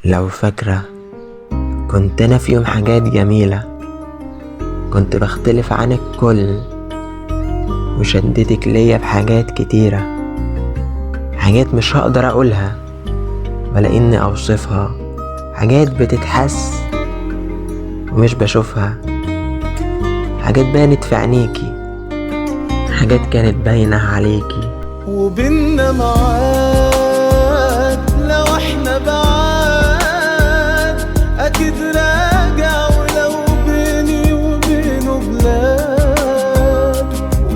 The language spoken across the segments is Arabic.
لو فاكرة، كنت أنا في يوم حاجات جميلة، كنت بختلف عن الكل وشدتك ليا بحاجات كتيرة، حاجات مش هقدر أقولها ولا إني أوصفها، حاجات بتتحس ومش بشوفها، حاجات بانت في عينيكي، حاجات كانت باينة عليكي. وبيننا معاد لو احنا بعاد اكيد راجع، ولو بيني وبينه بلاد.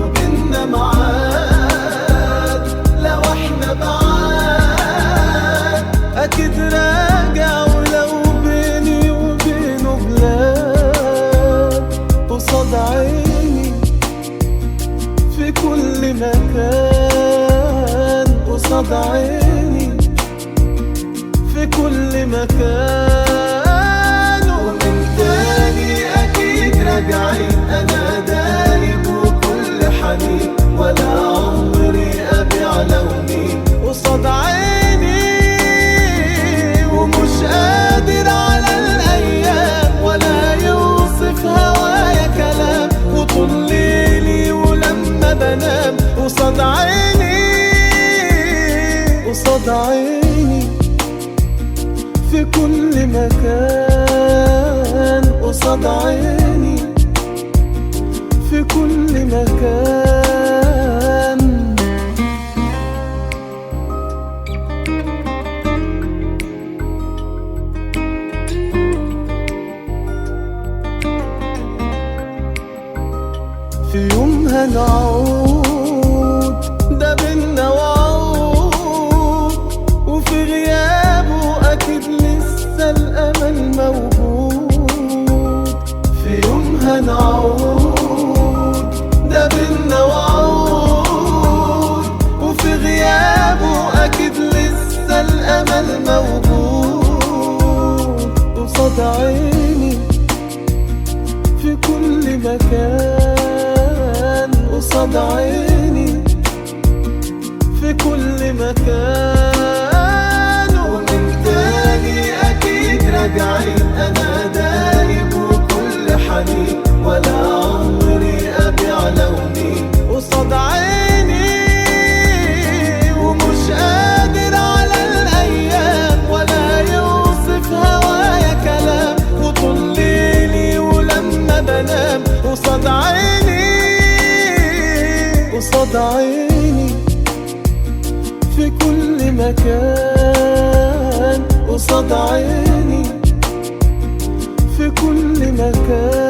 وبيننا معاد لو احنا بعاد اكيد راجع، ولو بيني وبينه بلاد. قصاد عيني في كل مكان، قصاد عيني في كل مكان. ومن تاني أكيد راجعين، أنا دايب وكل حنين، ولا عمري أبيع لوني قصاد عيني. ومش قادر على الأيام ولا يوصف هوايا كلام، وطول ليلي ولما بنام قصاد عيني، قصاد عيني في كل مكان، قصاد عيني في كل مكان. في يوم هنعود ده بينا وعود، وفي غيابه أكيد لسه الأمل موجود. في يوم هنعود ده بينا وعود، وفي غيابه أكيد لسه الأمل موجود. قصاد عيني في كل مكان، قصاد عيني في كل مكان. ومن تاني أكيد راجعين، أنا دايب وكل حنين، ولا عمري أبيع لوني قصاد عيني. ومش قادر على الأيام ولا يوصف هوايا كلام، وطول ليلي ولما بنام قصاد عيني، قصاد عيني في كل مكان، قصاد عيني في كل مكان.